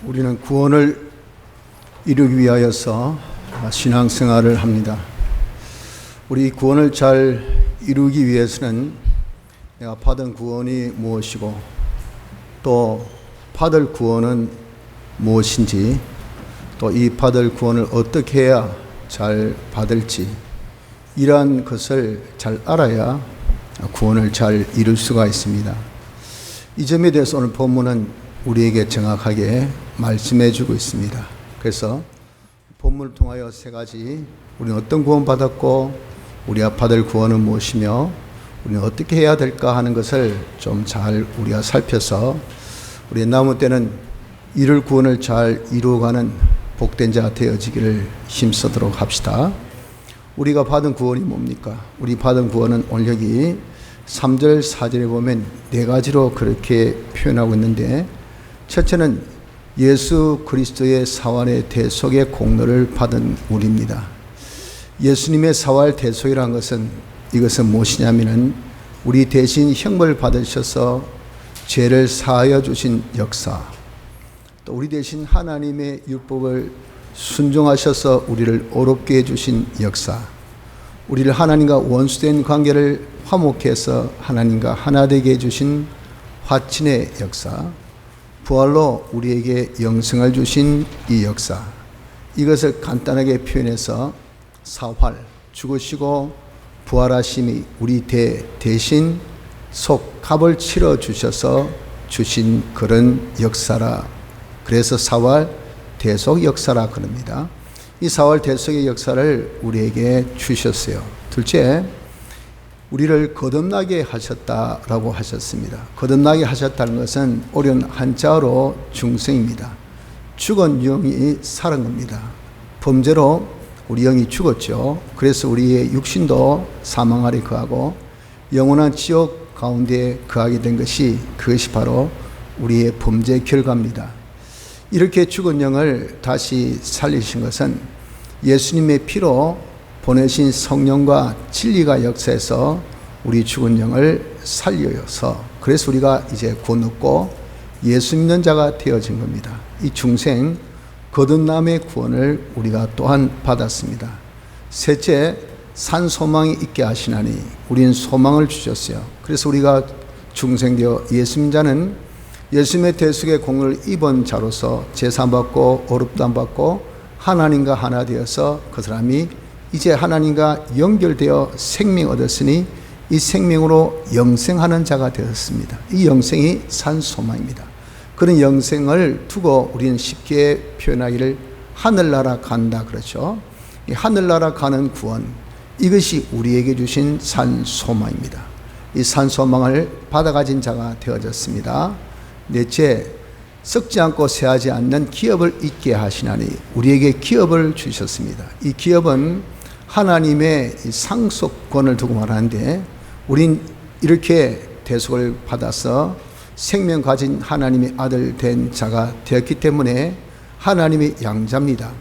우리는 구원을 이루기 위하여서 신앙생활을 합니다. 우리 구원을 잘 이루기 위해서는 내가 받은 구원이 무엇이고 또 받을 구원은 무엇인지 또 이 받을 구원을 어떻게 해야 잘 받을지 이러한 것을 잘 알아야 구원을 잘 이룰 수가 있습니다. 이 점에 대해서 오늘 본문은 우리에게 정확하게 말씀해 주고 있습니다. 그래서 본문을 통하여 세 가지 우리는 어떤 구원 받았고 우리가 받을 구원은 무엇이며 우리는 어떻게 해야 될까 하는 것을 좀 잘 우리가 살펴서 우리 남은 때는 이룰 구원을 잘 이루어가는 복된 자 되어지기를 힘쓰도록 합시다. 우리가 받은 구원이 뭡니까? 우리 받은 구원은 오늘 여기 3절 4절에 보면 네 가지로 그렇게 표현하고 있는데, 첫째는 예수 그리스도의 사활의 대속의 공로를 받은 우리입니다. 예수님의 사활 대속이라는 것은 이것은 무엇이냐면은 우리 대신 형벌 받으셔서 죄를 사하여 주신 역사, 또 우리 대신 하나님의 율법을 순종하셔서 우리를 어렵게 해주신 역사, 우리를 하나님과 원수된 관계를 화목해서 하나님과 하나 되게 해주신 화친의 역사, 부활로 우리에게 영생을 주신 이 역사, 이것을 간단하게 표현해서 사활, 죽으시고 부활하심이 우리 대신 속 값을 치러 주셔서 주신 그런 역사라. 그래서 사활 대속 역사라 그럽니다. 이 사활 대속의 역사를 우리에게 주셨어요. 둘째, 우리를 거듭나게 하셨다라고 하셨습니다. 거듭나게 하셨다는 것은 오련 한자어로 중생입니다. 죽은 영이 살은 겁니다. 범죄로 우리 영이 죽었죠. 그래서 우리의 육신도 사망 아래 거하고 영원한 지옥 가운데 거하게 된 것이, 그것이 바로 우리의 범죄 결과입니다. 이렇게 죽은 영을 다시 살리신 것은 예수님의 피로 보내신 성령과 진리가 역사해서 우리 죽은 영을 살려서, 그래서 우리가 이제 구원 얻고 예수 믿는 자가 되어진 겁니다. 이 중생 거듭남의 구원을 우리가 또한 받았습니다. 셋째, 산 소망이 있게 하시나니 우리는 소망을 주셨어요. 그래서 우리가 중생되어 예수 믿는 자는 예수님의 대속의 공을 입은 자로서 제사 받고 어렵도 받고 하나님과 하나 되어서 그 사람이 이제 하나님과 연결되어 생명 얻었으니 이 생명으로 영생하는 자가 되었습니다. 이 영생이 산 소망입니다. 그런 영생을 두고 우리는 쉽게 표현하기를 하늘나라 간다 그렇죠. 이 하늘나라 가는 구원, 이것이 우리에게 주신 산 소망입니다. 이 산 소망을 받아가진 자가 되어졌습니다. 넷째, 썩지 않고 쇠하지 않는 기업을 있게 하시나니 우리에게 기업을 주셨습니다. 이 기업은 하나님의 상속권을 두고 말하는데, 우린 이렇게 대속을 받아서 생명 가진 하나님의 아들 된 자가 되었기 때문에 하나님의 양자입니다.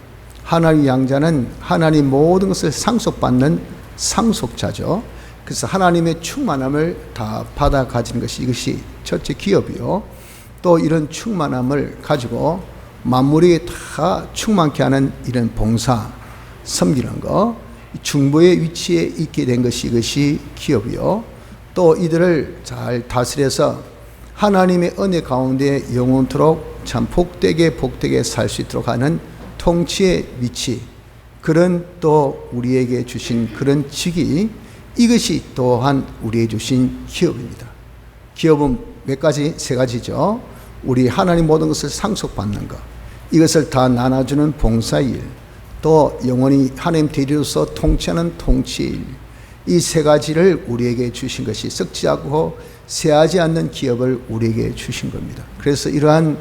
하나님의 양자는 하나님 모든 것을 상속받는 상속자죠. 그래서 하나님의 충만함을 다 받아 가진 것이, 이것이 첫째 기업이요. 또 이런 충만함을 가지고 만물이 다 충만케 하는 이런 봉사, 섬기는 것, 중보의 위치에 있게 된 것이, 이것이 기업이요. 또 이들을 잘 다스려서 하나님의 은혜 가운데 영원토록 참 복되게 살 수 있도록 하는 통치의 위치, 그런 또 우리에게 주신 그런 직위, 이것이 또한 우리에게 주신 기업입니다. 기업은 몇 가지? 세 가지죠. 우리 하나님 모든 것을 상속받는 것, 이것을 다 나눠주는 봉사일, 또 영원히 하나님 대리로서 통치하는 통치일, 이 세 가지를 우리에게 주신 것이 썩지 않고 쇠하지 않는 기업을 우리에게 주신 겁니다. 그래서 이러한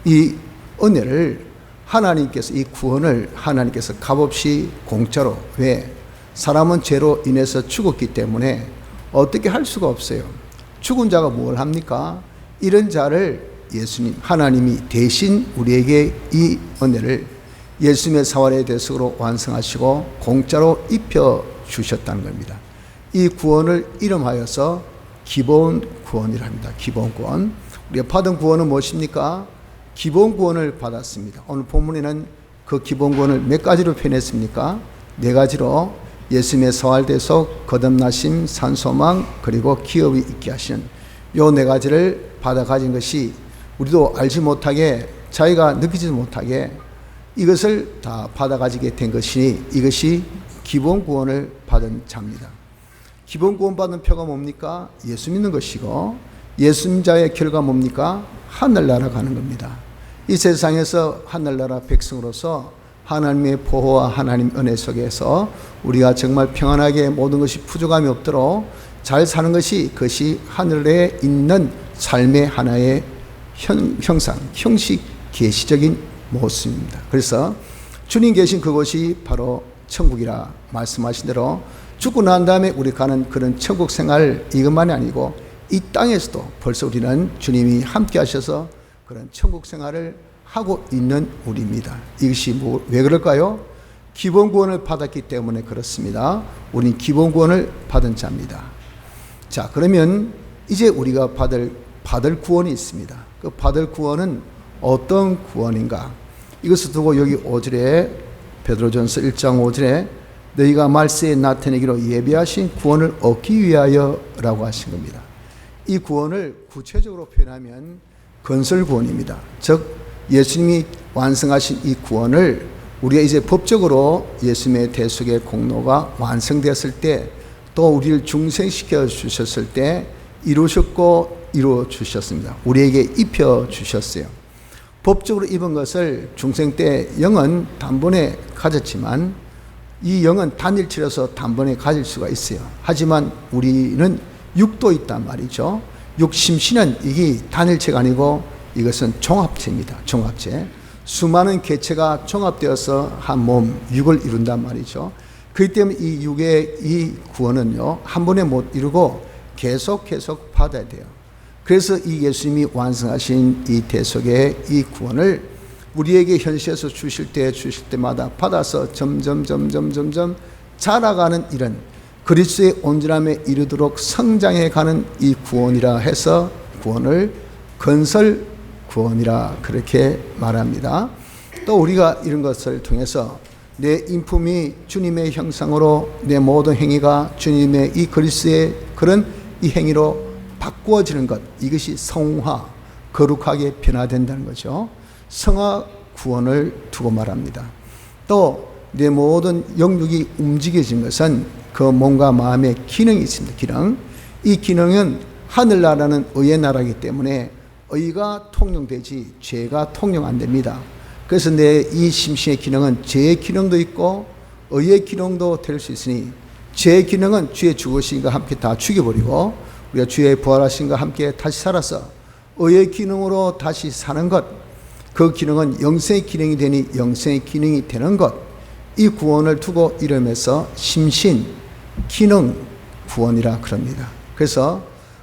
이 은혜를 하나님께서, 이 구원을 하나님께서 값없이 공짜로, 왜? 사람은 죄로 인해서 죽었기 때문에 어떻게 할 수가 없어요. 죽은 자가 뭘 합니까? 이런 자를 예수님, 하나님이 대신 우리에게 이 은혜를 예수님의 사활의 대속으로 완성하시고 공짜로 입혀주셨다는 겁니다. 이 구원을 이름하여서 기본 구원이라 합니다. 기본 구원. 우리가 받은 구원은 무엇입니까? 기본 구원을 받았습니다. 오늘 본문에는 그 기본 구원을 몇 가지로 표현했습니까? 네 가지로 예수님의 서활대속, 거듭나심, 산소망, 그리고 기업이 있게 하시는 요 네 가지를 받아 가진 것이 우리도 알지 못하게 자기가 느끼지도 못하게 이것을 다 받아 가지게 된 것이니 이것이 기본 구원을 받은 자입니다. 기본 구원 받은 표가 뭡니까? 예수 믿는 것이고 예수 믿는 자의 결과 뭡니까? 하늘나라 가는 겁니다. 이 세상에서 하늘나라 백성으로서 하나님의 보호와 하나님 은혜 속에서 우리가 정말 평안하게 모든 것이 부족함이 없도록 잘 사는 것이 그것이 하늘에 있는 삶의 하나의 형상, 형식, 계시적인 모습입니다. 그래서 주님 계신 그곳이 바로 천국이라 말씀하신 대로 죽고 난 다음에 우리 가는 그런 천국 생활 이것만이 아니고 이 땅에서도 벌써 우리는 주님이 함께 하셔서 그런 천국 생활을 하고 있는 우리입니다. 이것이 왜 그럴까요? 기본 구원을 받았기 때문에 그렇습니다. 우리는 기본 구원을 받은 자입니다. 자, 그러면 이제 우리가 받을 구원이 있습니다. 그 받을 구원은 어떤 구원인가? 이것을 두고 여기 5절에 베드로전서 1장 5절에 너희가 말세에 나타내기로 예비하신 구원을 얻기 위하여라고 하신 겁니다. 이 구원을 구체적으로 표현하면 건설 구원입니다. 즉 예수님이 완성하신 이 구원을 우리가 이제 법적으로 예수님의 대속의 공로가 완성되었을 때 또 우리를 중생시켜 주셨을 때 이루셨고 이루어 주셨습니다. 우리에게 입혀 주셨어요. 법적으로 입은 것을 중생 때 영은 단번에 가졌지만 이 영은 단일치라서 단번에 가질 수가 있어요. 하지만 우리는 육도 있단 말이죠. 육심신은 이게 단일체가 아니고 이것은 종합체입니다. 종합체. 수많은 개체가 종합되어서 한 몸, 육을 이룬단 말이죠. 그렇기 때문에 이 육의 이 구원은요, 한 번에 못 이루고 계속 받아야 돼요. 그래서 이 예수님이 완성하신 이 대속의 이 구원을 우리에게 현실에서 주실 때마다 받아서 점점 자라가는 이런 그리스도의 온전함에 이르도록 성장해가는 이 구원이라 해서 구원을 건설 구원이라 그렇게 말합니다. 또 우리가 이런 것을 통해서 내 인품이 주님의 형상으로 내 모든 행위가 주님의 이 그리스도의 그런 이 행위로 바꾸어지는 것, 이것이 성화, 거룩하게 변화된다는 거죠. 성화 구원을 두고 말합니다. 또 내 모든 영육이 움직여진 것은 그 몸과 마음의 기능이 있습니다. 기능. 이 기능은 하늘나라는 의의 나라이기 때문에 의가 통용되지 죄가 통용 안 됩니다. 그래서 내 이 심신의 기능은 죄의 기능도 있고 의의 기능도 될 수 있으니 죄의 기능은 주의 죽으심과 함께 다 죽여버리고 우리가 주의 부활하심과 함께 다시 살아서 의의 기능으로 다시 사는 것, 그 기능은 영생의 기능이 되니 영생의 기능이 되는 것, 이 구원을 두고 이름에서 심신, 기능 구원이라 그럽니다. 그래서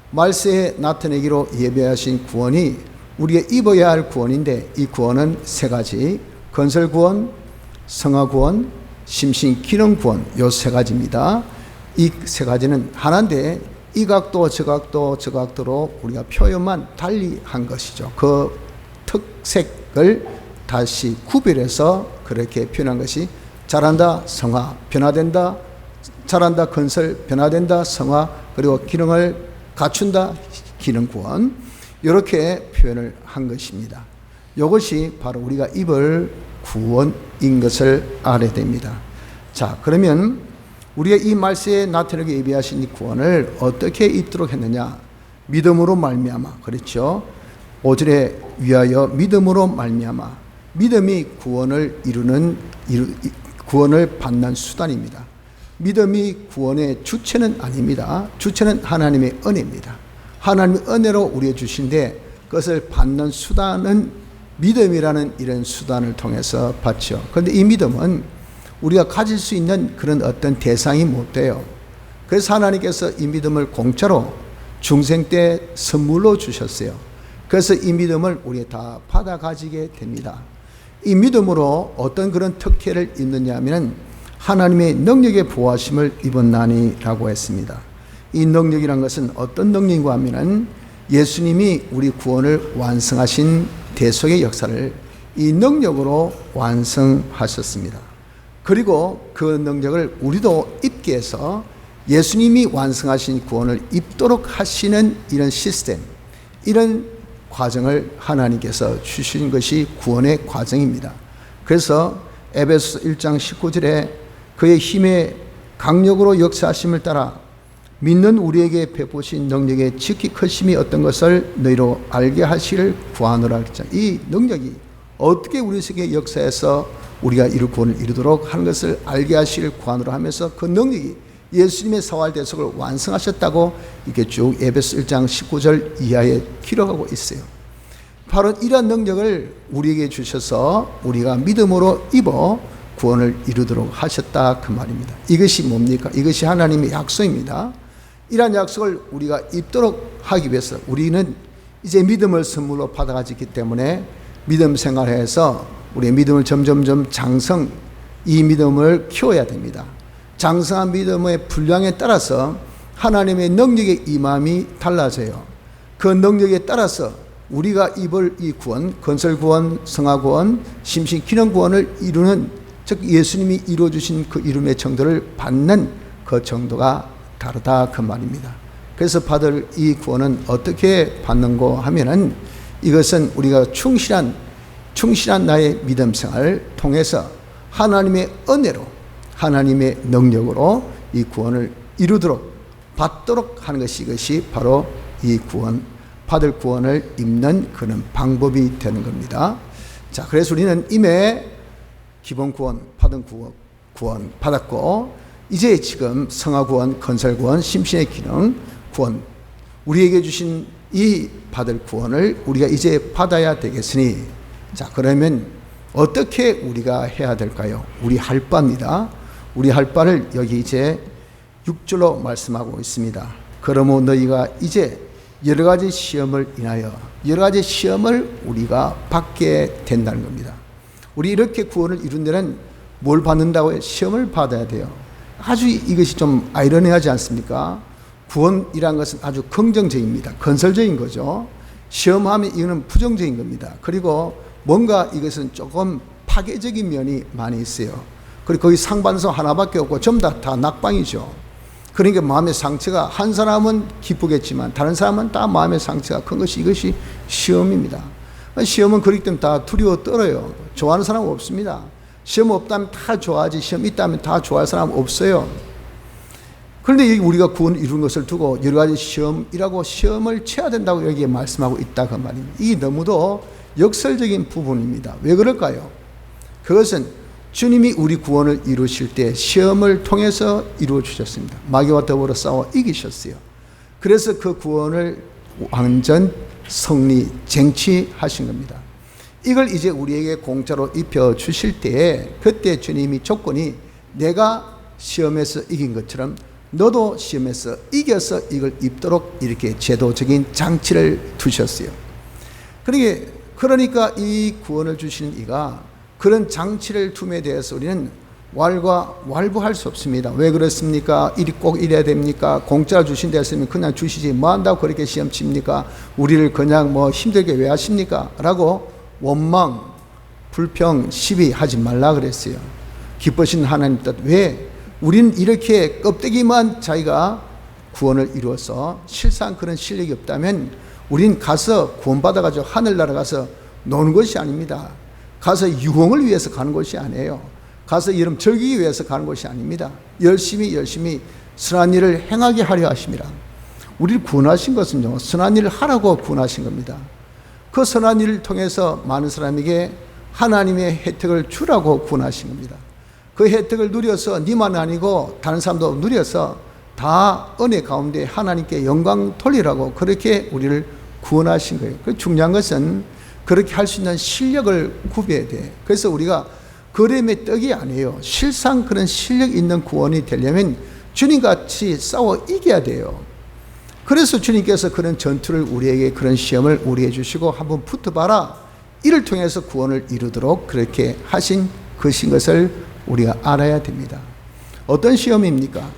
말세에 나타내기로 예배하신 구원이 우리가 입어야 할 구원인데 이 구원은 세 가지, 건설 구원, 성화 구원, 심신 기능 구원, 요 세 가지입니다. 이 세 가지는 하나인데 이 각도 저 각도로 우리가 표현만 달리 한 것이죠. 그 특색을 다시 구별해서 그렇게 표현한 것이 자란다, 성화, 변화된다, 자란다, 건설, 변화된다, 성화, 그리고 기능을 갖춘다, 기능 구원, 이렇게 표현을 한 것입니다. 이것이 바로 우리가 입을 구원인 것을 알아야 됩니다. 자, 그러면 우리가 이 말세에 나타나게 예비하신 이 구원을 어떻게 입도록 했느냐? 믿음으로 말미암아. 그렇죠? 5절에 위하여 믿음으로 말미암아. 믿음이 구원을 받는 수단입니다. 믿음이 구원의 주체는 아닙니다. 주체는 하나님의 은혜입니다. 하나님의 은혜로 우리에 주신데 그것을 받는 수단은 믿음이라는 이런 수단을 통해서 받죠. 그런데 이 믿음은 우리가 가질 수 있는 그런 어떤 대상이 못 돼요. 그래서 하나님께서 이 믿음을 공짜로 중생 때 선물로 주셨어요. 그래서 이 믿음을 우리 다 받아 가지게 됩니다. 이 믿음으로 어떤 그런 특혜를 입느냐 하면 하나님의 능력의 보호하심을 입었나니라고 했습니다. 이 능력이란 것은 어떤 능력인가 하면 예수님이 우리 구원을 완성하신 대속의 역사를 이 능력으로 완성하셨습니다. 그리고 그 능력을 우리도 입게 해서 예수님이 완성하신 구원을 입도록 하시는 이런 시스템, 이런 과정을 하나님께서 주신 것이 구원의 과정입니다. 그래서 에베소서 1장 19절에 그의 힘의 강력으로 역사하심을 따라 믿는 우리에게 베푸신 능력의 지극히 크심이 어떤 것을 너희로 알게 하시를 구하노라 했잖아요. 이 능력이 어떻게 우리 속에 역사해서 우리가 이룰 구원을 이루도록 하는 것을 알게 하시를 구하노라 하면서 그 능력이 예수님의 사활 대속을 완성하셨다고 이렇게 쭉 에베소 1장 19절 이하에 기록하고 있어요. 바로 이러한 능력을 우리에게 주셔서 우리가 믿음으로 입어 구원을 이루도록 하셨다 그 말입니다. 이것이 뭡니까? 이것이 하나님의 약속입니다. 이러한 약속을 우리가 입도록 하기 위해서 우리는 이제 믿음을 선물로 받아가지기 때문에 믿음 생활에서 우리의 믿음을 점점점 이 믿음을 키워야 됩니다. 장성한 믿음의 분량에 따라서 하나님의 능력의 임함이 달라져요. 그 능력에 따라서 우리가 입을 이 구원, 건설구원, 성화구원, 심신기능구원을 이루는, 즉 예수님이 이루어주신 그 이름의 정도를 받는 그 정도가 다르다 그 말입니다. 그래서 받을 이 구원은 어떻게 받는고 하면은 이것은 우리가 충실한 나의 믿음 생활을 통해서 하나님의 은혜로, 하나님의 능력으로 이 구원을 이루도록 받도록 하는 것이, 이것이 바로 이 구원, 받을 구원을 입는 그런 방법이 되는 겁니다. 자, 그래서 우리는 이미 기본 구원, 받은 구원 받았고, 이제 지금 성화 구원, 건설 구원, 심신의 기능 구원, 우리에게 주신 이 받을 구원을 우리가 이제 받아야 되겠으니, 자, 그러면 어떻게 우리가 해야 될까요? 우리 할 바입니다. 우리 할 바를 여기 이제 6절로 말씀하고 있습니다. 그러므로 너희가 이제 여러 가지 시험을 인하여 여러 가지 시험을 우리가 받게 된다는 겁니다. 우리 이렇게 구원을 이룬 데는 뭘 받는다고요? 시험을 받아야 돼요. 아주 이것이 좀 아이러니하지 않습니까? 구원이란 것은 아주 긍정적입니다. 건설적인 거죠. 시험하면 이거는 부정적인 겁니다. 그리고 뭔가 이것은 조금 파괴적인 면이 많이 있어요. 그리고 거기 상반성 하나밖에 없고 전부 다 낙방이죠. 그러니까 마음의 상처가, 한 사람은 기쁘겠지만 다른 사람은 다 마음의 상처가 큰 것이, 이것이 시험입니다. 시험은 그렇기 때문에 다 두려워 떨어요. 좋아하는 사람은 없습니다. 시험 없다면 다 좋아하지, 시험 있다면 다 좋아할 사람은 없어요. 그런데 여기 우리가 구원을 이룬 것을 두고 여러 가지 시험이라고 시험을 쳐야 된다고 여기에 말씀하고 있다 그 말입니다. 이게 너무도 역설적인 부분입니다. 왜 그럴까요? 그것은 주님이 우리 구원을 이루실 때 시험을 통해서 이루어 주셨습니다. 마귀와 더불어 싸워 이기셨어요. 그래서 그 구원을 완전 승리, 쟁취하신 겁니다. 이걸 이제 우리에게 공짜로 입혀 주실 때에, 그때 주님이 조건이 내가 시험에서 이긴 것처럼 너도 시험에서 이겨서 이걸 입도록 이렇게 제도적인 장치를 두셨어요. 그러니까 이 구원을 주시는 이가 그런 장치를 둠에 대해서 우리는 왈부할 수 없습니다. 왜 그렇습니까? 일이 꼭 이래야 됩니까? 공짜 주신 데 있으면 그냥 주시지 뭐 한다고 그렇게 시험 칩니까? 우리를 그냥 뭐 힘들게 왜 하십니까? 라고 원망, 불평, 시비하지 말라 그랬어요. 기쁘신 하나님 뜻, 왜? 우리는 이렇게 껍데기만 자기가 구원을 이루어서 실상 그런 실력이 없다면 우린 가서 구원받아가지고 하늘나라 가서 노는 것이 아닙니다. 가서 유흥을 위해서 가는 것이 아니에요. 가서 여러분 즐기기 위해서 가는 것이 아닙니다. 열심히 선한 일을 행하게 하려 하십니다. 우리를 구원하신 것은요, 선한 일을 하라고 구원하신 겁니다. 그 선한 일을 통해서 많은 사람에게 하나님의 혜택을 주라고 구원하신 겁니다. 그 혜택을 누려서 니만 아니고 다른 사람도 누려서 다 은혜 가운데 하나님께 영광 돌리라고 그렇게 우리를 구원하신 거예요. 그 중요한 것은 그렇게 할 수 있는 실력을 구비해야 돼. 그래서 우리가 그림의 떡이 아니에요. 실상 그런 실력 있는 구원이 되려면 주님같이 싸워 이겨야 돼요. 그래서 주님께서 그런 전투를 우리에게, 그런 시험을 우리에게 주시고 한번 붙어봐라, 이를 통해서 구원을 이루도록 그렇게 하신 것을 우리가 알아야 됩니다. 어떤 시험입니까?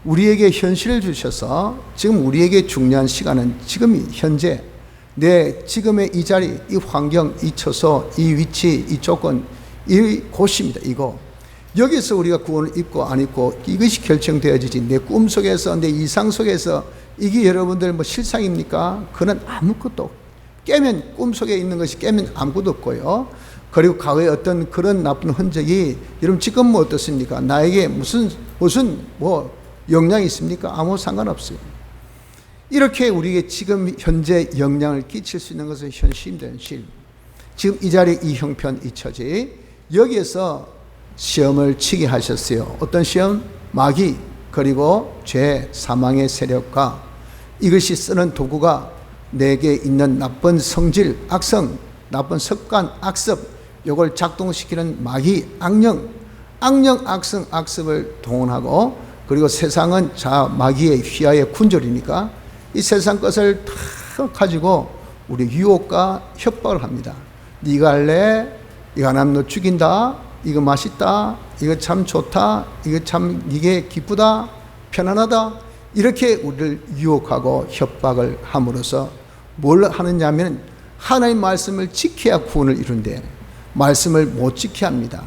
우리에게 현실을 주셔서 지금 우리에게 중요한 시간은 지금 현재 내 지금의 이 자리, 이 환경, 이 처소, 이 위치, 이 조건, 이 곳입니다. 이거. 여기서 우리가 구원을 입고 안 입고 이것이 결정되어지지. 내 꿈속에서, 내 이상 속에서 이게 여러분들 뭐 실상입니까? 그는 아무것도 깨면 꿈속에 있는 것이 깨면 아무것도 없고요. 그리고 과거에 어떤 그런 나쁜 흔적이 여러분 지금 뭐 어떻습니까? 나에게 무슨 뭐 영향이 있습니까? 아무 상관없어요. 이렇게 우리에게 지금 현재 영향을 끼칠 수 있는 것은 현실입니다. 현실. 지금 이 자리에 이 형편, 이 처지 여기에서 시험을 치게 하셨어요. 어떤 시험? 마귀 그리고 죄, 사망의 세력과 이것이 쓰는 도구가 내게 있는 나쁜 성질, 악성, 나쁜 습관, 악습 이걸 작동시키는 마귀, 악령, 악성, 악습을 동원하고 그리고 세상은 마귀의 휘하의 군졸이니까 이 세상 것을 다 가지고 우리 유혹과 협박을 합니다. 네가 할래? 이거 안 하면 너 죽인다. 이거 맛있다. 이거 참 좋다. 이거 참 이게 기쁘다. 편안하다. 이렇게 우리를 유혹하고 협박을 함으로써 뭘 하느냐 하면 하나님 말씀을 지켜야 구원을 이룬대. 말씀을 못 지켜야 합니다.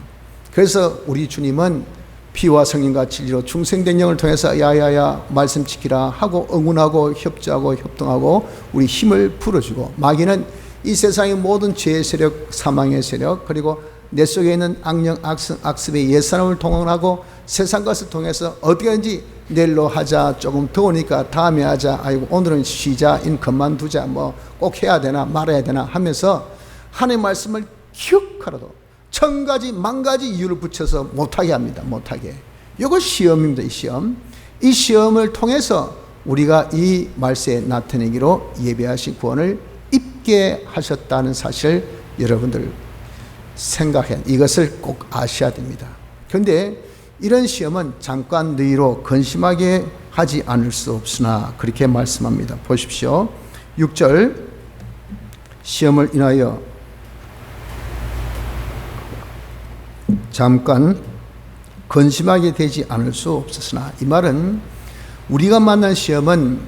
그래서 우리 주님은 피와 성령과 진리로 중생된 영을 통해서 야야야 말씀 지키라 하고 응원하고 협조하고 협동하고 우리 힘을 풀어주고 마귀는 이 세상의 모든 죄의 세력, 사망의 세력 그리고 내 속에 있는 악령, 악성, 악습의 옛사람을 동원하고 세상 것을 통해서 어떻게 하는지 내일로 하자, 조금 더우니까 다음에 하자, 아이고 오늘은 쉬자, 그만두자, 뭐 꼭 해야 되나 말아야 되나 하면서 하나님의 말씀을 기억하라도 1000가지 만가지 이유를 붙여서 못하게 합니다. 못하게. 이거 시험입니다. 이 시험. 이 시험을 통해서 우리가 이 말세에 나타내기로 예배하신 구원을 입게 하셨다는 사실 여러분들 생각해. 이것을 꼭 아셔야 됩니다. 그런데 이런 시험은 잠깐 너희로 근심하게 하지 않을 수 없으나 그렇게 말씀합니다. 보십시오. 6절 시험을 인하여 잠깐 근심하게 되지 않을 수 없었으나 이 말은 우리가 만난 시험은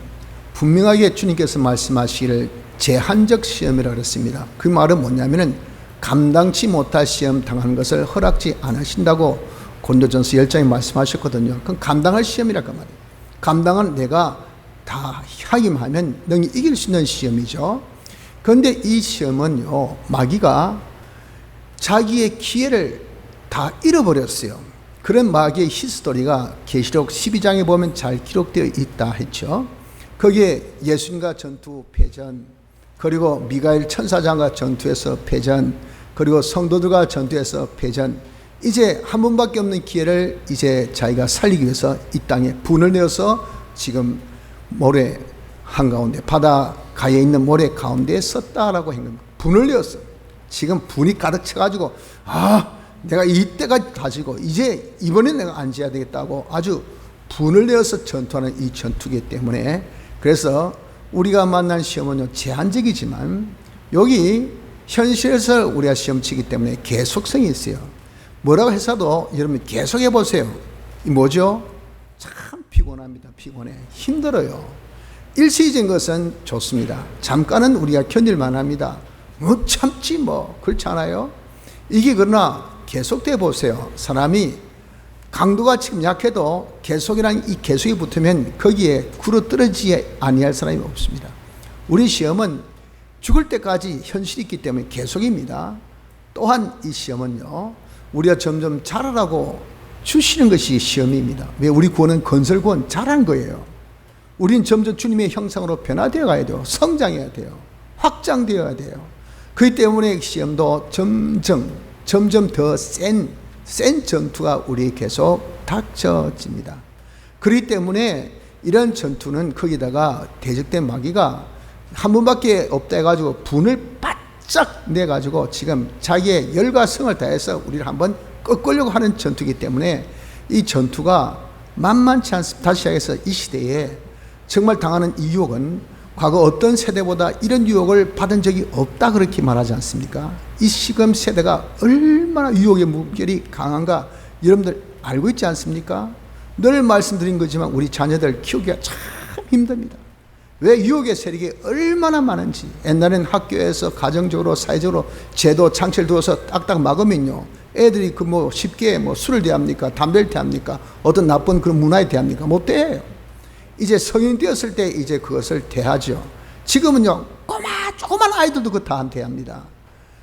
분명하게 주님께서 말씀하시기를 제한적 시험이라고 했습니다. 그 말은 뭐냐면은 감당치 못할 시험 당하는 것을 허락지 않으신다고 고린도전서 10장에 말씀하셨거든요. 그건 감당할 시험이라고 말이에요. 감당은 내가 다 하기만 능히 이길 수 있는 시험이죠. 그런데 이 시험은요, 마귀가 자기의 기회를 다 잃어버렸어요. 그런 마귀의 히스토리가 계시록 12장에 보면 잘 기록되어 있다 했죠. 거기에 예수님과 전투 패전, 그리고 미가엘 천사장과 전투에서 패전, 그리고 성도들과 전투에서 패전, 이제 한 번밖에 없는 기회를 이제 자기가 살리기 위해서 이 땅에 분을 내어서 지금 모래 한가운데 바다 가에 있는 모래 가운데에 썼다라고 한 겁니다. 분을 내었어. 지금 분이 가득 차가지고 내가 이때까지 가지고 이제 이번에 내가 앉아야 되겠다고 아주 분을 내어서 전투하는 이 전투기 때문에 그래서 우리가 만난 시험은요 제한적이지만 여기 현실에서 우리가 시험 치기 때문에 계속성이 있어요. 뭐라고 해서도 여러분 계속 해보세요. 이 뭐죠? 참 피곤합니다. 피곤해. 힘들어요. 일시적인 것은 좋습니다. 잠깐은 우리가 견딜만 합니다. 뭐 참지 뭐 그렇지 않아요? 이게 그러나 계속돼 보세요. 사람이 강도가 지금 약해도 계속이란 이 계속이 붙으면 거기에 굴어떨어지지 아니할 사람이 없습니다. 우리 시험은 죽을 때까지 현실이 있기 때문에 계속입니다. 또한 이 시험은요 우리가 점점 자라라고 주시는 것이 시험입니다. 왜? 우리 구원은 건설구원 자란 거예요. 우린 점점 주님의 형상으로 변화되어 가야 돼요. 성장해야 돼요. 확장되어야 돼요. 그렇기 때문에 시험도 점점 더 센 전투가 우리에 계속 닥쳐집니다. 그렇기 때문에 이런 전투는 거기다가 대적된 마귀가 한 번밖에 없다 해가지고 분을 바짝 내가지고 지금 자기의 열과 성을 다해서 우리를 한번 꺾으려고 하는 전투이기 때문에 이 전투가 만만치 않습니다. 다시 시작해서 이 시대에 정말 당하는 이 유혹은 과거 어떤 세대보다 이런 유혹을 받은 적이 없다 그렇게 말하지 않습니까? 이 지금 세대가 얼마나 유혹의 물결이 강한가 여러분들 알고 있지 않습니까? 늘 말씀드린 거지만 우리 자녀들 키우기가 참 힘듭니다. 왜 유혹의 세력이 얼마나 많은지. 옛날에는 학교에서 가정적으로 사회적으로 제도 장치를 두어서 딱딱 막으면요, 애들이 그 뭐 쉽게 뭐 술을 대합니까? 담배를 대합니까? 어떤 나쁜 그런 문화에 대합니까? 못 대해요. 이제 성인 되었을 때 이제 그것을 대하죠. 지금은요, 조그만 아이들도 그거 다 대합니다.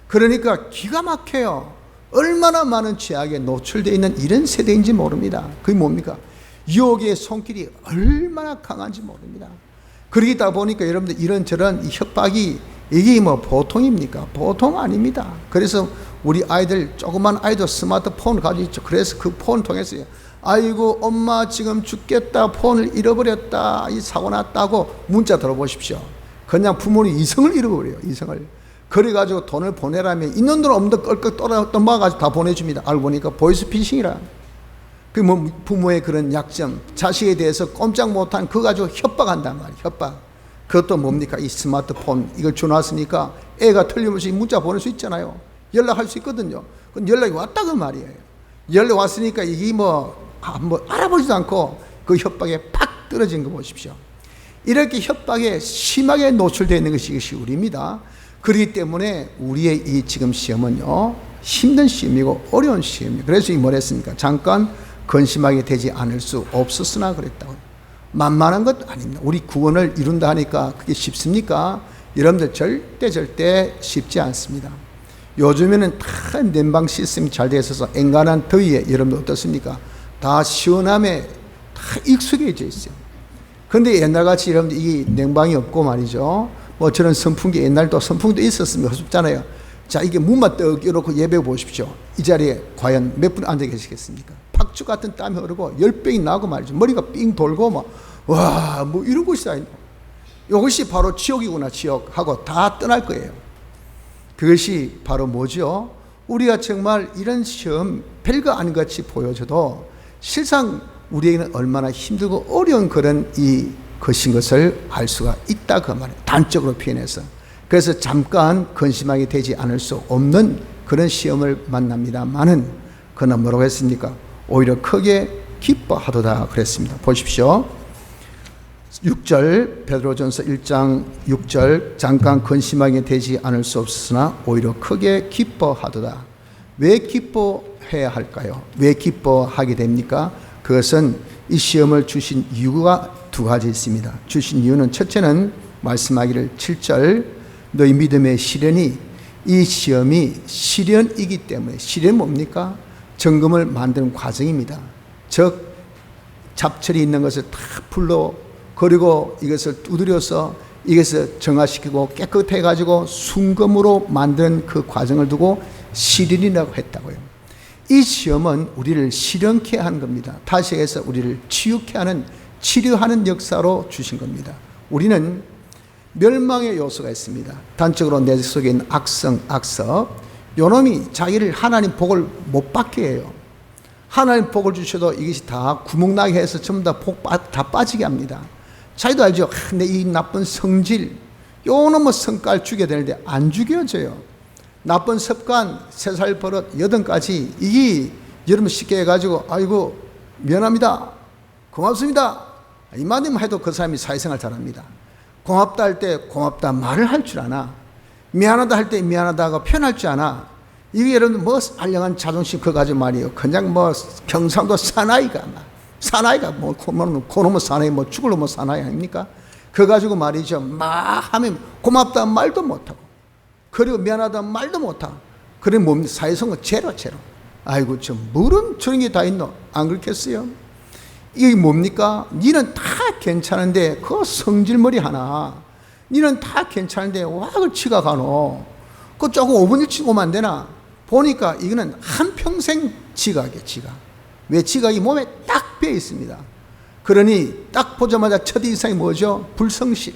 그러니까 기가 막혀요. 얼마나 많은 죄악에 노출되어 있는 이런 세대인지 모릅니다. 그게 뭡니까? 유혹의 손길이 얼마나 강한지 모릅니다. 그러다 보니까 여러분들 이런저런 협박이 이게 뭐 보통입니까? 보통 아닙니다. 그래서 우리 아이들, 조그만 아이도 스마트폰을 가지고 있죠. 그래서 그 폰 통해서요, 아이고 엄마 지금 죽겠다, 폰을 잃어버렸다, 이 사고 났다고 문자 들어보십시오. 그냥 부모님 이성을 잃어버려요. 이성을. 그래가지고 돈을 보내라면 있는 돈 없는 돈 껄껄 떠나가지고 다 보내줍니다. 알고 보니까 보이스피싱이라. 그 뭐 부모의 그런 약점, 자식에 대해서 꼼짝 못한 그거 가지고 협박한단 말이에요. 협박. 그것도 뭡니까? 이 스마트폰 이걸 줘놨으니까 애가 틀림없이 문자 보낼 수 있잖아요. 연락할 수 있거든요. 그럼 연락이 왔다 그 말이에요. 연락 왔으니까 이게 뭐 알아보지도 않고 그 협박에 팍 떨어진 거 보십시오. 이렇게 협박에 심하게 노출되어 있는 것이 이것이 우리입니다. 그렇기 때문에 우리의 이 지금 시험은요, 힘든 시험이고 어려운 시험이에요. 그래서 이 뭘 했습니까? 잠깐 근심하게 되지 않을 수 없었으나 그랬다고. 만만한 것 아닙니다. 우리 구원을 이룬다 하니까 그게 쉽습니까? 여러분들 절대 쉽지 않습니다. 요즘에는 다 냉방 시스템이 잘 되어 있어서 엔간한 더위에 여러분들 어떻습니까? 다 시원함에 다 익숙해져 있어요. 그런데 옛날같이 여러분들 이 냉방이 없고 말이죠, 뭐 저런 선풍기, 옛날도 선풍기도 있었으면 없잖아요. 자, 이게 문만 떡 열어놓고 예배 보십시오. 이 자리에 과연 몇 분 앉아 계시겠습니까? 팍주 같은 땀이 흐르고 열병이 나고 말이죠. 머리가 삥 돌고 뭐 이런 것이 다 있는, 이것이 바로 지옥이구나, 지옥 하고 다 떠날 거예요. 그것이 바로 뭐죠? 우리가 정말 이런 시험 별거 아닌 것 같이 보여줘도 실상 우리에게는 얼마나 힘들고 어려운 그런 이 것인 것을 알 수가 있다 그 말이에요. 단적으로 표현해서. 그래서 잠깐 근심하게 되지 않을 수 없는 그런 시험을 만납니다만은, 그러나 뭐라고 했습니까? 오히려 크게 기뻐하도다 그랬습니다. 보십시오. 6절, 베드로전서 1장 6절, 잠깐 근심하게 되지 않을 수 없으나 오히려 크게 기뻐하도다. 왜 기뻐해야 할까요? 왜 기뻐하게 됩니까? 그것은 이 시험을 주신 이유가 두 가지 있습니다. 주신 이유는 첫째는 말씀하기를 7절, 너희 믿음의 시련이, 이 시험이 시련이기 때문에. 시련은 뭡니까? 정금을 만드는 과정입니다. 즉 잡철이 있는 것을 다 불러 그리고 이것을 두드려서 이것을 정화시키고 깨끗해 가지고 순금으로 만드는 그 과정을 두고 시련이라고 했다고요. 이 시험은 우리를 시련케 하는 겁니다. 다시 해서 우리를 치유케 하는, 치료하는 역사로 주신 겁니다. 우리는 멸망의 요소가 있습니다. 단적으로 내 속에 있는 악성, 악섭, 요놈이 자기를 하나님 복을 못 받게 해요. 하나님 복을 주셔도 이것이 다 구멍나게 해서 전부 다 복 다 빠지게 합니다. 자기도 알죠. 내 이 나쁜 성질, 요놈의 성깔 죽여야 되는데 안 죽여져요. 나쁜 습관, 3살 버릇, 8가지, 이게 여러분 쉽게 해가지고 아이고 미안합니다, 고맙습니다 이 말만 해도 그 사람이 사회생활 잘합니다. 고맙다 할 때 고맙다 말을 할 줄 아나, 미안하다 할 때 미안하다고 표현할 줄 아나. 이게 여러분 뭐 알량한 자존심 그거 가지고 말이에요. 그냥 뭐 경상도 사나이가 뭐 그놈의 사나이, 뭐 죽을 놈의 사나이 아닙니까? 그거 가지고 말이죠, 막 하면 고맙다 말도 못하고 그리고 미안하다 말도 못하고, 그래 뭡니까? 사회성은 제로. 아이고 저 물은 저런 게 다 있노? 안 그렇겠어요? 이게 뭡니까? 니는 다 괜찮은데 그 성질머리 하나, 니는 다 괜찮은데 와 그걸 치가 가노? 그 조금 5분 일찍 오면 안 되나? 보니까 이거는 한평생 지각이에요. 지각. 왜? 지각이 몸에 딱 배어 있습니다. 그러니 딱 보자마자 첫 인상이 뭐죠? 불성실.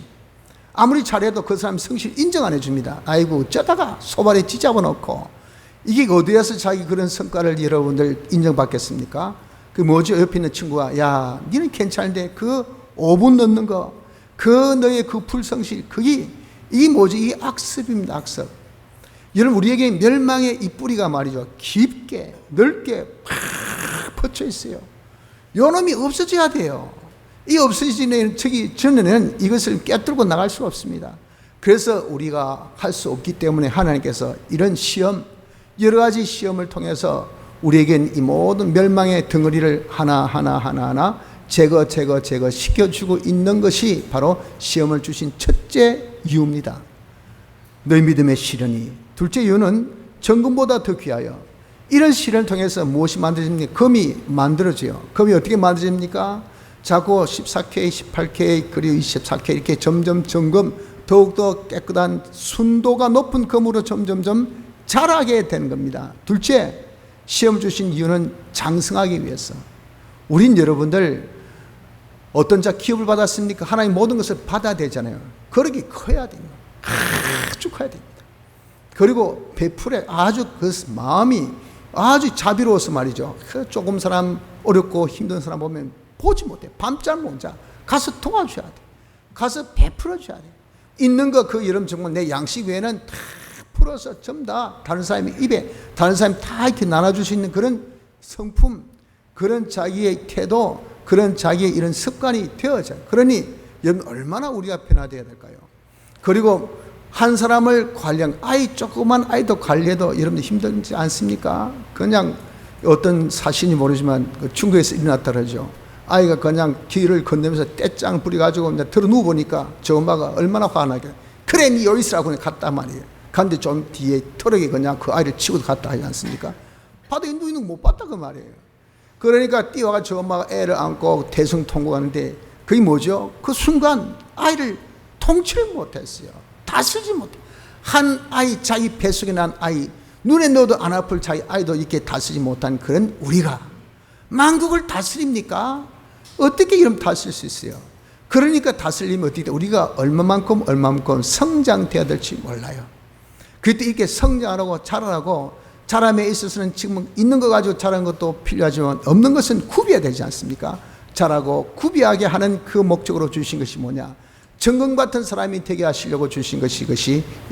아무리 잘해도 그 사람 성실 인정 안 해줍니다. 아이고 어쩌다가 소발에 뒤잡아 놓고, 이게 어디에서 자기 그런 성과를 여러분들 인정받겠습니까? 그 뭐죠? 옆에 있는 친구가 야 니는 괜찮은데 그 5분 넣는 거, 그 너의 그 불성실, 그게 이게 뭐지? 이게 악습입니다. 악습. 여러분 우리에게 멸망의 이 뿌리가 말이죠, 깊게 넓게 팍 퍼져 있어요. 요놈이 없어져야 돼요. 이 없어지는 전에는 이것을 깨뚫고 나갈 수가 없습니다. 그래서 우리가 할 수 없기 때문에 하나님께서 이런 시험, 여러 가지 시험을 통해서 우리에겐 이 모든 멸망의 덩어리를 하나하나 제거시켜주고 있는 것이 바로 시험을 주신 첫째 이유입니다. 너희 믿음의 시련이. 둘째 이유는 정금보다 더 귀하여. 이런 시련을 통해서 무엇이 만들어집니까? 금이 만들어져요. 금이 어떻게 만들어집니까? 자꾸 14K, 18K, 그리고 24K 이렇게 점점 점검 더욱더 깨끗한 순도가 높은 금으로 점점점 자라게 되는 겁니다. 둘째, 시험 주신 이유는 장성하기 위해서. 우린 여러분들 어떤 자 기업을 받았습니까? 하나님 모든 것을 받아야 되잖아요. 그렇게 커야 됩니다. 아주 커야 됩니다. 그리고 베풀에 아주 그 마음이 아주 자비로워서 말이죠. 그 조금 사람 어렵고 힘든 사람 보면 보지 못해. 밤잠 못 자. 가서 도와줘야 돼. 가서 베풀어줘야 돼. 있는 거 그 이름 정말 내 양식 외에는 다 풀어서 전부 다 다른 사람의 입에 다른 사람이 다 이렇게 나눠줄 수 있는 그런 성품, 그런 자기의 태도, 그런 자기의 이런 습관이 되어져요. 그러니 여러분 얼마나 우리가 변화되어야 될까요? 그리고 한 사람을 관리한 조그만 아이도 관리해도 여러분들 힘들지 않습니까? 그냥 어떤 사실인지 모르지만 중국에서 일어났다 그러죠. 아이가 그냥 길을 건너면서 떼짱 부려가지고 들어 누워보니까 저 엄마가 얼마나 화나게, 그래 니 여기 있으라고 갔단 말이에요. 근데 좀 뒤에 트럭에 그냥 그 아이를 치고 갔다 하지 않습니까? 봐도 누이는 못 봤다 그 말이에요. 그러니까 뛰어가 저 엄마가 애를 안고 대성통곡하는데 그게 뭐죠? 그 순간 아이를 통치를 못했어요. 다스리지 못해. 한 아이, 자기 뱃속에 난 아이, 눈에 넣어도 안 아플 자기 아이도 이렇게 다스리지 못한 그런 우리가 만국을 다스립니까? 어떻게 이름 다스릴 수 있어요? 그러니까 다스리면 어떻게 돼? 우리가 얼마만큼 성장되어야 될지 몰라요. 그때 이렇게 성장하고 자라고, 자람에 있어서는 지금 있는 거 가지고 자라는 것도 필요하지만 없는 것은 구비해야 되지 않습니까? 자라고 구비하게 하는 그 목적으로 주신 것이 뭐냐? 정금 같은 사람이 되게 하시려고 주신 것이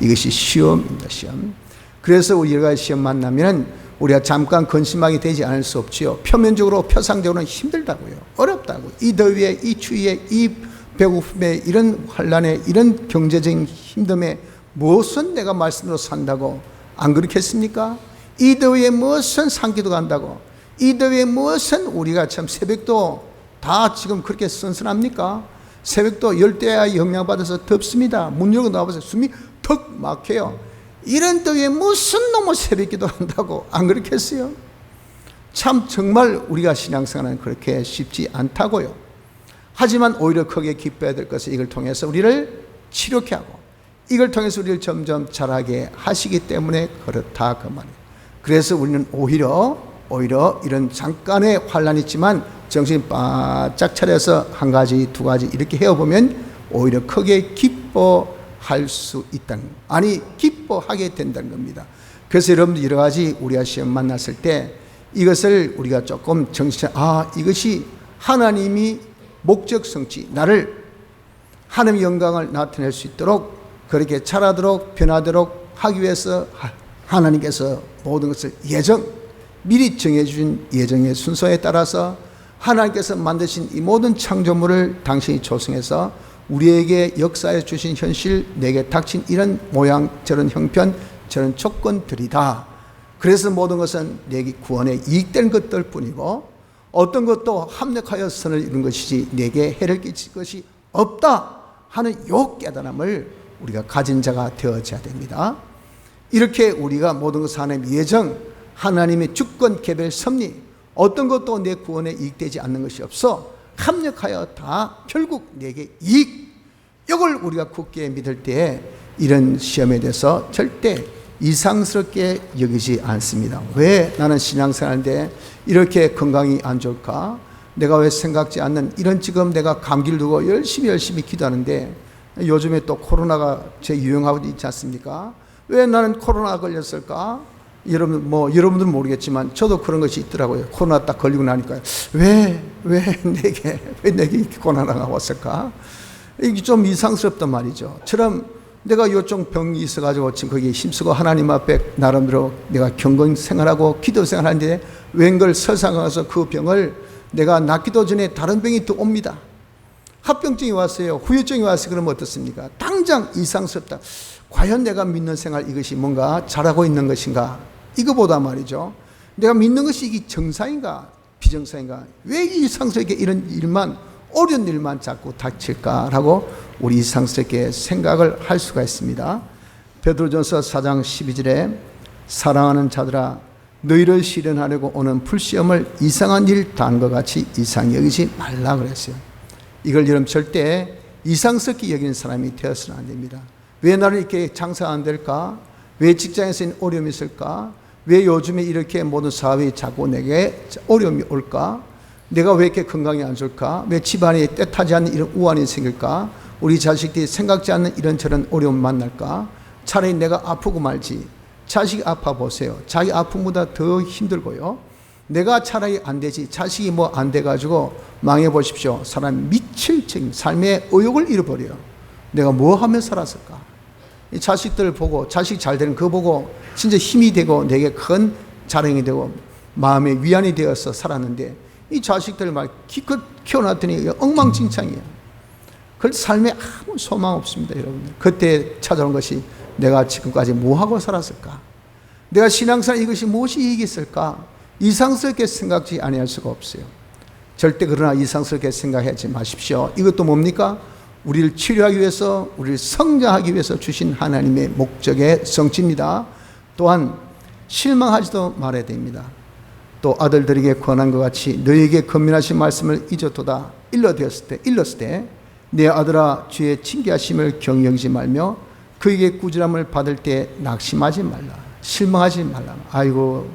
이것이 시험입니다. 시험. 그래서 우리 여러 가지 시험 만나면 우리가 잠깐 근심하게 되지 않을 수 없지요. 표면적으로 표상적으로는 힘들다고요. 어렵다고. 이 더위에, 이 추위에, 이 배고픔에, 이런 환란에, 이런 경제적인 힘듦에 무엇은 내가 말씀으로 산다고 안 그렇겠습니까? 이 더위에 무엇은 산기도 간다고. 이 더위에 무엇은 우리가 참 새벽도 다 지금 그렇게 선선합니까? 새벽도 열대야 영향받아서 덥습니다. 문 열고 나와서 숨이 턱 막혀요. 이런 더위에 무슨 놈의 새벽기도 한다고 안 그렇겠어요? 참 정말 우리가 신앙생활은 그렇게 쉽지 않다고요. 하지만 오히려 크게 기뻐야 될 것은 이걸 통해서 우리를 치료케 하고 이걸 통해서 우리를 점점 자라게 하시기 때문에 그렇다 그 말이에요. 그래서 우리는 오히려 이런 잠깐의 환란이 있지만 정신 바짝 차려서 한 가지 두 가지 이렇게 해보면 오히려 크게 기뻐할 수 있다는, 아니 기뻐하게 된다는 겁니다. 그래서 여러분들 여러 가지 우리가 시험 만났을 때 이것을 우리가 조금 이것이 하나님이 목적 성취, 나를 하나님의 영광을 나타낼 수 있도록 그렇게 자라도록 변하도록 하기 위해서 하나님께서 모든 것을 미리 정해주신 예정의 순서에 따라서 하나님께서 만드신 이 모든 창조물을 당신이 조성해서 우리에게 역사해 주신 현실, 내게 닥친 이런 모양, 저런 형편, 저런 조건들이다. 그래서 모든 것은 내게 구원에 이익된 것들 뿐이고 어떤 것도 합력하여 선을 이룬 것이지 내게 해를 끼칠 것이 없다 하는 요 깨달음을 우리가 가진 자가 되어져야 됩니다. 이렇게 우리가 모든 것을 하나님의 예정, 하나님의 주권, 개별, 섭리, 어떤 것도 내 구원에 이익되지 않는 것이 없어 합력하여 다 결국 내게 이익, 이걸 우리가 굳게 믿을 때 이런 시험에 대해서 절대 이상스럽게 여기지 않습니다. 왜 나는 신앙생활인데 이렇게 건강이 안 좋을까? 내가 왜 생각지 않는 이런 지금 내가 감기를 두고 열심히 기도하는데 요즘에 또 코로나가 유행하고 있지 않습니까? 왜 나는 코로나 걸렸을까? 여러분들은 모르겠지만 저도 그런 것이 있더라고요. 코로나 딱 걸리고 나니까 왜 내게 이렇게 코로나가 왔을까? 이게 좀 이상스럽단 말이죠. 처럼 내가 요쪽 병이 있어가지고 지금 거기에 힘쓰고 하나님 앞에 나름대로 내가 경건 생활하고 기도 생활하는데 웬걸 설상 가서 그 병을 내가 낫기도 전에 다른 병이 또 옵니다. 합병증이 왔어요. 후유증이 왔어요. 그러면 어떻습니까? 당장 이상스럽다. 과연 내가 믿는 생활 이것이 뭔가 잘하고 있는 것인가? 이거보다 말이죠. 내가 믿는 것이 이게 정상인가? 비정상인가? 왜 이상스럽게 이런 일만, 어려운 일만 자꾸 닥칠까라고 우리 이상스럽게 생각을 할 수가 있습니다. 베드로전서 4장 12절에 사랑하는 자들아 너희를 시련하려고 오는 불시험을 이상한 일 당한 것 같이 이상히 여기지 말라 그랬어요. 이걸 여러분 절대 이상스럽게 여기는 사람이 되어서는 안 됩니다. 왜 나를 이렇게 장사가 안 될까? 왜 직장에서 어려움이 있을까? 왜 요즘에 이렇게 모든 사업이 자꾸 내게 어려움이 올까? 내가 왜 이렇게 건강이 안 좋을까? 왜 집안에 때타지 않는 이런 우환이 생길까? 우리 자식들이 생각지 않는 이런저런 어려움 만날까? 차라리 내가 아프고 말지. 자식이 아파 보세요. 자기 아픔보다 더 힘들고요. 내가 차라리 안 되지. 자식이 뭐 안 돼가지고 망해 보십시오. 사람 미칠 즉 삶의 의욕을 잃어버려요. 내가 뭐 하며 살았을까? 이 자식들 보고 자식 잘 되는 거 보고 진짜 힘이 되고 내게 큰 자랑이 되고 마음의 위안이 되어서 살았는데 이 자식들 막 기껏 키워놨더니 엉망진창이에요. 그 삶에 아무 소망 없습니다, 여러분들. 그때 찾아온 것이 내가 지금까지 뭐하고 살았을까? 내가 신앙생활 이것이 무엇이 이익이 있을까? 이상스럽게 생각지 아니할 수가 없어요. 절대 그러나 이상스럽게 생각하지 마십시오. 이것도 뭡니까? 우리를 치료하기 위해서, 우리를 성장하기 위해서 주신 하나님의 목적의 성취입니다. 또한 실망하지도 말아야 됩니다. 또 아들들에게 권한 것 같이 너희에게 권면하신 말씀을 잊었도다. 일렀을 때 내 아들아 주의 징계하심을 경영하지 말며 그에게 꾸지람을 받을 때 낙심하지 말라. 실망하지 말라. 아이고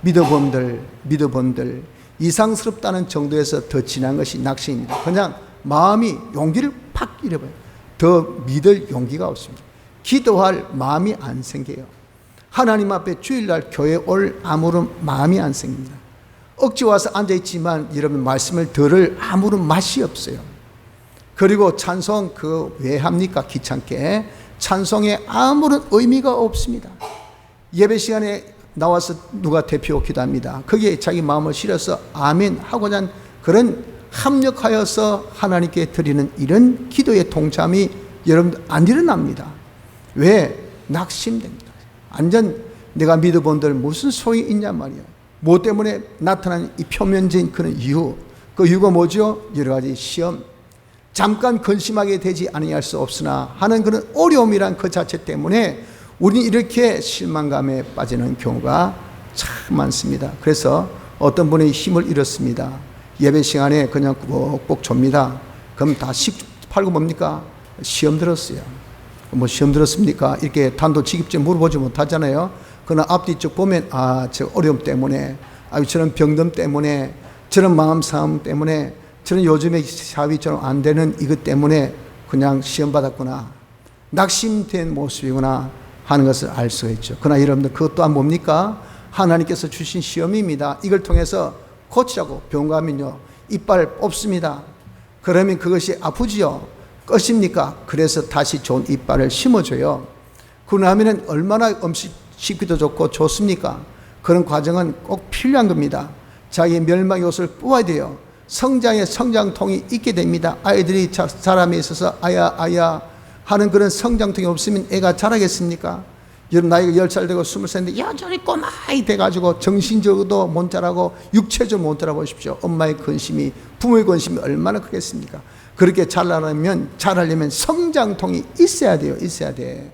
믿어본들 이상스럽다는 정도에서 더 진한 것이 낙심입니다. 그냥 마음이 용기를 팍 잃어버려요. 더 믿을 용기가 없습니다. 기도할 마음이 안 생겨요. 하나님 앞에 주일날 교회 올 아무런 마음이 안 생깁니다. 억지 와서 앉아있지만 여러분 말씀을 들을 아무런 맛이 없어요. 그리고 찬송 왜 합니까? 귀찮게. 찬송에 아무런 의미가 없습니다. 예배 시간에 나와서 누가 대표 기도합니다. 거기에 자기 마음을 실어서 아멘 하고자 하는 그런 합력하여서 하나님께 드리는 이런 기도의 동참이 여러분들 안 일어납니다. 왜? 낙심됩니다. 완전 내가 믿어본들 무슨 소용이 있냐 말이에요. 뭐 때문에 나타난 이 표면적인 그런 이유, 그 이유가 뭐죠? 여러 가지 시험, 잠깐 근심하게 되지 아니할 수 없으나 하는 그런 어려움이란 그 자체 때문에 우리는 이렇게 실망감에 빠지는 경우가 참 많습니다. 그래서 어떤 분이 힘을 잃었습니다. 예배 시간에 그냥 꼭꼭 줍니다. 그럼 다 18고 뭡니까? 시험 들었어요. 뭐 시험 들었습니까? 이렇게 단도직입적으로 물어보지 못하잖아요. 그러나 앞뒤쪽 보면 저 어려움 때문에, 저런 병든 때문에, 저런 마음 상함 때문에, 저는 요즘에 사업이처럼 안 되는 이것 때문에 그냥 시험 받았구나, 낙심된 모습이구나 하는 것을 알 수가 있죠. 그러나 여러분들 그것 또한 뭡니까? 하나님께서 주신 시험입니다. 이걸 통해서 고치라고. 병원 가면요 이빨 뽑습니다. 그러면 그것이 아프지요. 끝입니까? 그래서 다시 좋은 이빨을 심어줘요. 그 다음에는 얼마나 음식 씹기도 좋고 좋습니까? 그런 과정은 꼭 필요한 겁니다. 자기의 멸망 요소를 뽑아야 돼요. 성장의 성장통이 있게 됩니다. 아이들이 자람에 있어서 아야 하는 그런 성장통이 없으면 애가 자라겠습니까? 여러분 나이가 10살 되고 20살인데 여전히 꼬마이 돼가지고 정신적으로도 못 자라고 육체적으로 못 자라보십시오. 엄마의 근심이, 부모의 근심이 얼마나 크겠습니까? 그렇게 자라려면 성장통이 있어야 돼요. 있어야 돼.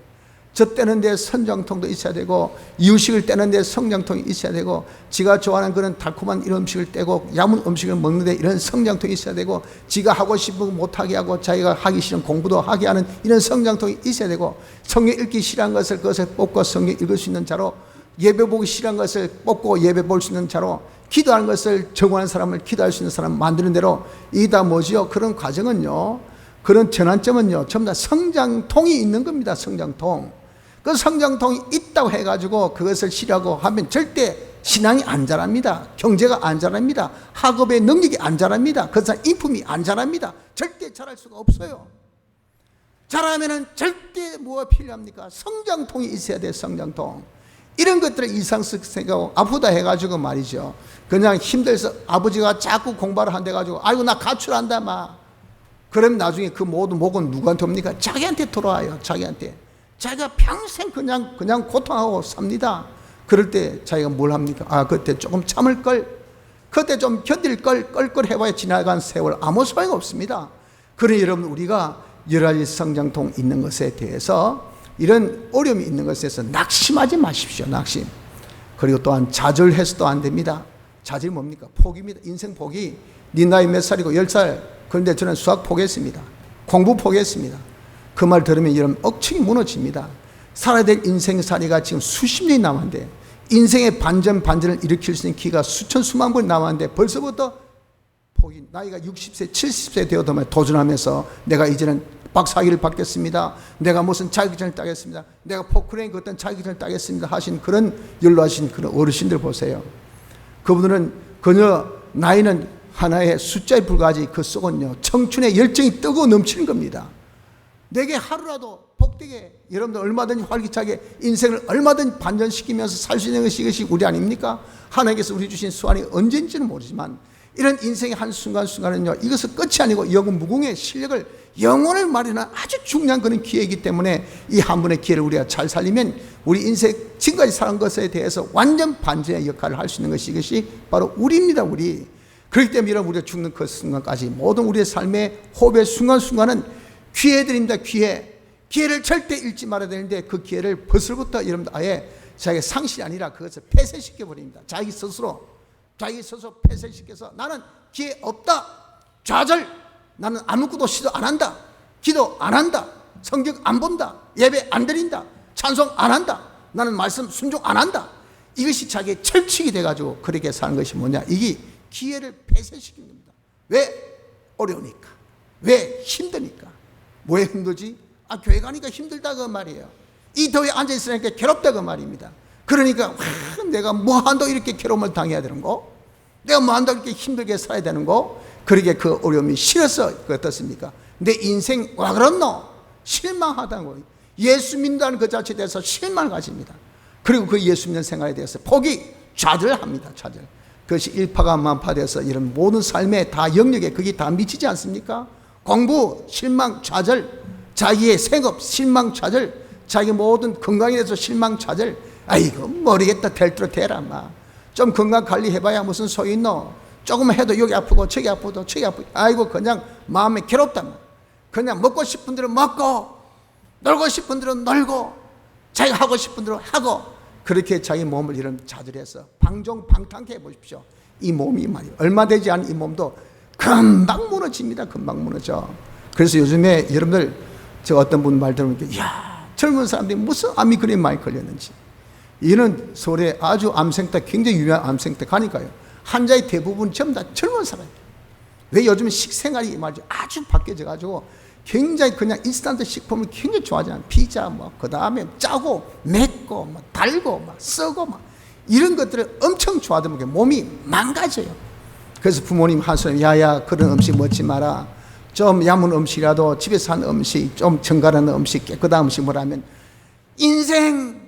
젖 떼는데 성장통도 있어야 되고, 이유식을 떼는데 성장통이 있어야 되고, 지가 좋아하는 그런 달콤한 이런 음식을 떼고 야문 음식을 먹는데 이런 성장통이 있어야 되고, 지가 하고 싶은 거 못하게 하고 자기가 하기 싫은 공부도 하게 하는 이런 성장통이 있어야 되고, 성경 읽기 싫어한 것을 그것을 뽑고 성경 읽을 수 있는 자로, 예배 보기 싫어한 것을 뽑고 예배 볼 수 있는 자로, 기도하는 것을 정하는 사람을 기도할 수 있는 사람 만드는 대로, 이 다 뭐지요? 그런 과정은요, 그런 전환점은요 전부 다 성장통이 있는 겁니다. 성장통. 그 성장통이 있다고 해가지고 그것을 싫어하고 하면 절대 신앙이 안 자랍니다. 경제가 안 자랍니다. 학업의 능력이 안 자랍니다. 그 사람 인품이 안 자랍니다. 절대 자랄 수가 없어요. 자라면은 절대 뭐가 필요합니까? 성장통이 있어야 돼요. 성장통. 이런 것들을 이상스럽게 생각하고 아프다 해가지고 말이죠, 그냥 힘들어서 아버지가 자꾸 공부를 한대 가지고 아이고 나 가출한다 막 그럼 나중에 그 모든 목은 누구한테 옵니까? 자기한테 돌아와요. 자기한테. 자기가 평생 그냥 고통하고 삽니다. 그럴 때 자기가 뭘 합니까? 그때 조금 참을 걸, 그때 좀 견딜 걸, 껄껄해봐야 지나간 세월 아무 소용 없습니다. 그러니 여러분, 우리가 여러 가지 성장통 있는 것에 대해서, 이런 어려움이 있는 것에서 낙심하지 마십시오. 낙심. 그리고 또한 좌절해서도 안 됩니다. 좌절이 뭡니까? 포기입니다. 인생 포기. 네 나이 몇 살이고 10살. 그런데 저는 수학 포기했습니다. 공부 포기했습니다. 그 말 들으면 여러분 억측이 무너집니다. 살아야 될 인생살이가 지금 수십 년이 남았는데, 인생의 반전을 일으킬 수 있는 기회가 수천 수만 번 남았는데 벌써부터 포기. 나이가 60세 70세 되어도 도전하면서 내가 이제는 박사학위를 받겠습니다, 내가 무슨 자격증을 따겠습니다, 내가 포크레인 어떤 자격증을 따겠습니다 하신 그런 연로하신 그런 어르신들 보세요. 그분들은 그저 나이는 하나의 숫자에 불과하지 그 속은요 청춘의 열정이 뜨고 넘치는 겁니다. 내게 하루라도 복되게, 여러분들 얼마든지 활기차게 인생을 얼마든지 반전시키면서 살 수 있는 것이 이것이 우리 아닙니까? 하나님께서 우리 주신 수완이 언제인지는 모르지만 이런 인생의 한 순간순간은요 이것은 끝이 아니고 영원 무궁의 실력을, 영혼을 마련한 아주 중요한 그런 기회이기 때문에 이 한 번의 기회를 우리가 잘 살리면 우리 인생 지금까지 살은 것에 대해서 완전 반전의 역할을 할 수 있는 것이 이것이 바로 우리입니다. 우리. 그렇기 때문에 여러분, 우리가 죽는 그 순간까지 모든 우리의 삶의 호흡의 순간순간은 기회들입니다. 기회를 절대 잃지 말아야 되는데 그 기회를 벌써부터 여러분들 아예 자기의 상실이 아니라 그것을 폐쇄시켜 버립니다. 자기 스스로 폐쇄시켜서 나는 기회 없다, 좌절, 나는 아무것도 시도 안 한다, 기도 안 한다, 성경 안 본다, 예배 안 드린다, 찬송 안 한다, 나는 말씀 순종 안 한다. 이것이 자기의 철칙이 돼가지고 그렇게 사는 것이 뭐냐, 이게 기회를 폐쇄시키는 겁니다. 왜? 어려우니까. 왜? 힘드니까. 왜 힘들지? 교회 가니까 힘들다 그 말이에요. 이 더위에 앉아있으니까 괴롭다 그 말입니다. 그러니까 내가 뭐한다고 이렇게 괴로움을 당해야 되는 거? 내가 뭐한다고 이렇게 힘들게 살아야 되는 거? 그러게 그 어려움이 싫어서 어떻습니까? 내 인생 와 그렇노? 실망하다는 거예요. 예수 믿는다는 그 자체에 대해서 실망을 가집니다. 그리고 그 예수 믿는 생활에 대해서 포기, 좌절합니다. 좌절. 그것이 일파가 만파돼서 이런 모든 삶의 다 영역에 그게 다 미치지 않습니까? 공부, 실망, 좌절, 자기의 생업, 실망, 좌절, 자기 모든 건강에 대해서 실망, 좌절. 아이고 모르겠다, 될 대로 되라. 좀 건강 관리해봐야 무슨 소용 있노? 조금 해도 여기 아프고 저기 아프고 저기 아프고, 아이고 그냥 마음이 괴롭다. 그냥 먹고 싶은 대로 먹고, 놀고 싶은 대로 놀고, 자기가 하고 싶은 대로 하고, 그렇게 자기 몸을 이런 좌절해서 방종방탕케 해보십시오. 이 몸이 말이에요, 얼마 되지 않은 이 몸도 금방 무너집니다. 금방 무너져. 그래서 요즘에 여러분들, 저 어떤 분 말 들으면 야, 젊은 사람들이 무슨 암이 그리 많이 걸렸는지. 이는 서울에 아주 암센터, 굉장히 유명한 암센터 가니까요, 환자의 대부분 전부 다 젊은 사람이에요. 왜? 요즘 식생활이 말이죠, 아주 바뀌어져 가지고 굉장히 그냥 인스턴트 식품을 굉장히 좋아하잖아요. 피자 그 다음에 짜고 맵고 달고 쓰고 이런 것들을 엄청 좋아하다 보니까 몸이 망가져요. 그래서 부모님 하소연, 야야 그런 음식 먹지 마라, 좀 야문 음식이라도 집에서 한 음식, 좀 정갈한 음식, 깨끗한 음식 뭐라면, 인생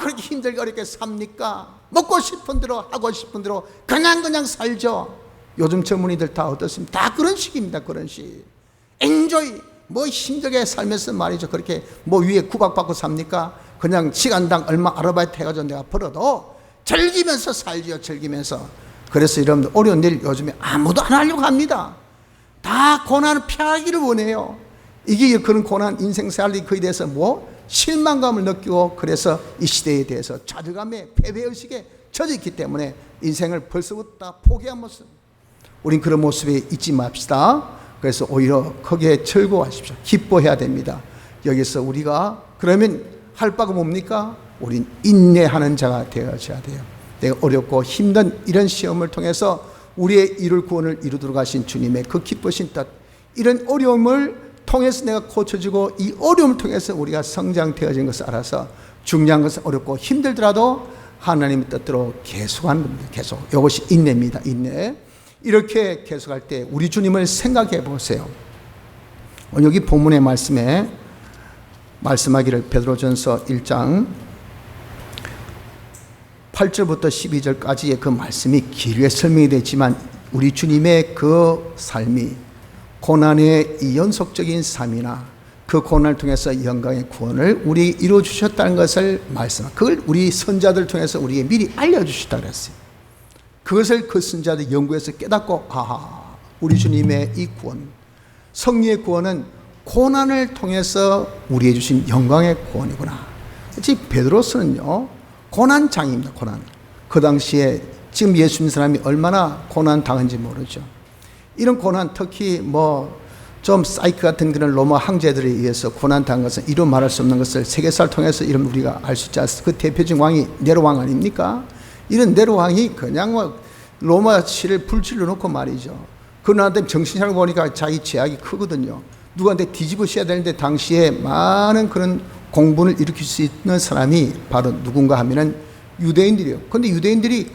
그렇게 힘들게 어렵게 삽니까? 먹고 싶은 대로 하고 싶은 대로 그냥 살죠. 요즘 젊은이들 다 어떻습니까? 다 그런 식입니다. 그런 식. 엔조이, 힘들게 살면서 말이죠, 그렇게 위에 구박받고 삽니까? 그냥 시간당 얼마 아르바이트 해가지고 내가 벌어도 즐기면서 살죠. 즐기면서. 그래서 여러분들 어려운 일 요즘에 아무도 안 하려고 합니다. 다 고난을 피하기를 원해요. 이게 그런 고난 인생살이 그에 대해서 실망감을 느끼고, 그래서 이 시대에 대해서 좌절감에 패배의식에 젖어 있기 때문에 인생을 벌써부터 다 포기한 모습, 우린 그런 모습에 잊지 맙시다. 그래서 오히려 거기에 즐거워하십시오. 기뻐해야 됩니다. 여기서 우리가 그러면 할 바가 뭡니까? 우린 인내하는 자가 되어져야 돼요. 내가 어렵고 힘든 이런 시험을 통해서 우리의 이룰 구원을 이루도록 하신 주님의 그 기쁘신 뜻, 이런 어려움을 통해서 내가 고쳐지고, 이 어려움을 통해서 우리가 성장되어진 것을 알아서 중요한 것은 어렵고 힘들더라도 하나님의 뜻대로 계속하는 겁니다. 계속. 이것이 인내입니다. 인내. 이렇게 계속할 때 우리 주님을 생각해 보세요. 여기 본문의 말씀에 말씀하기를, 베드로전서 1장 8절부터 12절까지의 그 말씀이 길게 설명이 되지만 우리 주님의 그 삶이 고난의 이 연속적인 삶이나 그 고난을 통해서 영광의 구원을 우리 이루어 주셨다는 것을 말씀합니다. 그걸 우리 선자들 통해서 우리에게 미리 알려주셨다 그랬어요. 그것을 그 선자들 연구해서 깨닫고 우리 주님의 이 구원, 성리의 구원은 고난을 통해서 우리에게 주신 영광의 구원이구나. 즉 베드로서는요 고난장입니다. 고난. 그 당시에 지금 예수 믿는 사람이 얼마나 고난 당한지 모르죠. 이런 고난, 특히 좀 사이크 같은 그런 로마 황제들에 의해서 고난 당한 것은 이루 말할 수 없는 것을 세계사를 통해서 이런 우리가 알 수 있지 않습니까? 그 대표적인 왕이 네로 왕 아닙니까? 이런 네로 왕이 그냥 로마시를 불질러 놓고 말이죠. 그런데 정신 차리고 보니까 자기 죄악이 크거든요. 누구한테 뒤집으셔야 되는데 당시에 많은 그런 공분을 일으킬 수 있는 사람이 바로 누군가 하면은 유대인들이요. 근데 유대인들이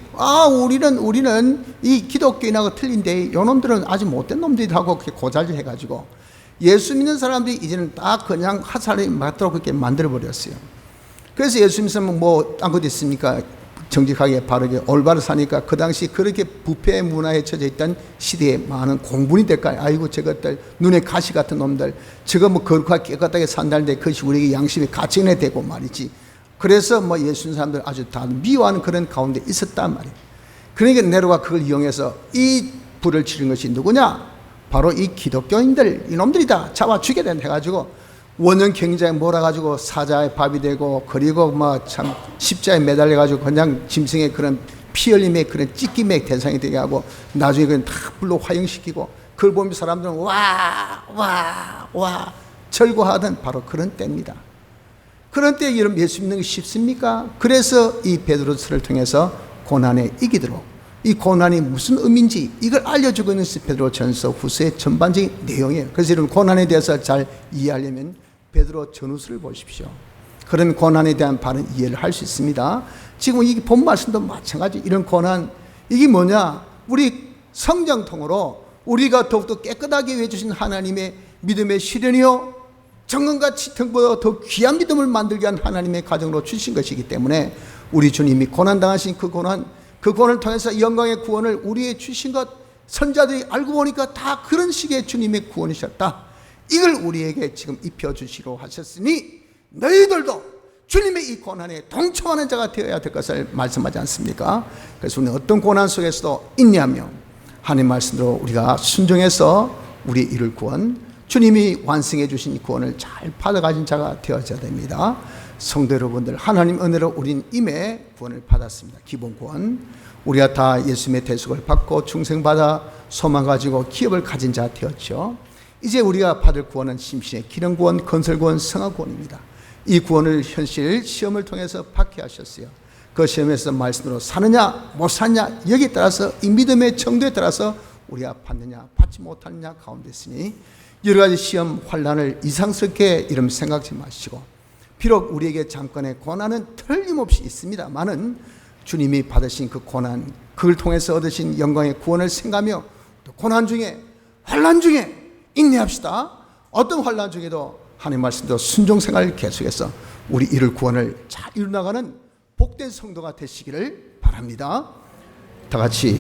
우리는 이 기독교인하고 틀린데 요놈들은 아주 못된 놈들이라고 그렇게 고자질 해가지고 예수 믿는 사람들이 이제는 딱 그냥 화살이 맞도록 그렇게 만들어버렸어요. 그래서 예수 믿는 사람은 딴 것도 있습니까? 정직하게 바르게 올바로 사니까 그 당시 그렇게 부패 문화에 처져 있던 시대에 많은 공분이 될까요? 아이고 저것들 눈에 가시 같은 놈들 저거 거룩하게 깨끗하게 산다는데 그것이 우리에게 양심의 가치가 되고 말이지. 그래서 예수 믿는 사람들 아주 다 미워하는 그런 가운데 있었단 말이에요. 그러니까 네로가 그걸 이용해서 이 불을 지른 것이 누구냐? 바로 이 기독교인들 이놈들이다. 잡아 죽게 된다 해가지고 원형 경쟁에 몰아가지고 사자의 밥이 되고 그리고 참 십자에 매달려가지고 그냥 짐승의 그런 피 흘림의 그런 찢김의 대상이 되게 하고 나중에 그냥 다 불로 화형시키고 그걸 보면 사람들은 와 절구하던 바로 그런 때입니다. 그런 때에 이런 예수 믿는 게 쉽습니까? 그래서 이 베드로서를 통해서 고난에 이기도록 이 고난이 무슨 의미인지 이걸 알려주고 있는 베드로전서 후서의 전반적인 내용이에요. 그래서 이런 고난에 대해서 잘 이해하려면 베드로 전후서를 보십시오. 그런 고난에 대한 바른 이해를 할 수 있습니다. 지금 이 본 말씀도 마찬가지. 이런 고난 이게 뭐냐? 우리 성경통으로 우리가 더욱더 깨끗하게 해주신 하나님의 믿음의 실현이요 정금과 치통보다 더 귀한 믿음을 만들게 한 하나님의 가정으로 주신 것이기 때문에 우리 주님이 고난당하신 그 고난을 통해서 영광의 구원을 우리에게 주신 것 선자들이 알고 보니까 다 그런 식의 주님의 구원이셨다. 이걸 우리에게 지금 입혀주시러 하셨으니 너희들도 주님의 이 고난에 동참하는 자가 되어야 될 것을 말씀하지 않습니까? 그래서 우리는 어떤 고난 속에서도 인내하며 하나님 말씀대로 우리가 순종해서 우리의 이룰 구원 주님이 완성해 주신 구원을 잘 받아가진 자가 되어져야 됩니다. 성도 여러분들 하나님 은혜로 우린 임의 구원을 받았습니다. 기본 구원 우리가 다 예수님의 대속을 받고 중생받아 소망 가지고 기업을 가진 자 되었죠. 이제 우리가 받을 구원은 심신의 기능구원, 건설구원, 성화구원입니다. 이 구원을 현실 시험을 통해서 받게 하셨어요. 그 시험에서 말씀으로 사느냐 못 사느냐 여기에 따라서 이 믿음의 정도에 따라서 우리가 받느냐 받지 못하느냐 가운데 있으니 여러 가지 시험 환난을 이상스럽게 이름 생각지 마시고 비록 우리에게 잠깐의 고난은 틀림없이 있습니다만은 주님이 받으신 그 고난 그걸 통해서 얻으신 영광의 구원을 생각하며 또 고난 중에 환난 중에 인내합시다. 어떤 환난 중에도 하나님 말씀대로 순종 생활을 계속해서 우리 이룰 구원을 잘 이루나가는 복된 성도가 되시기를 바랍니다. 다 같이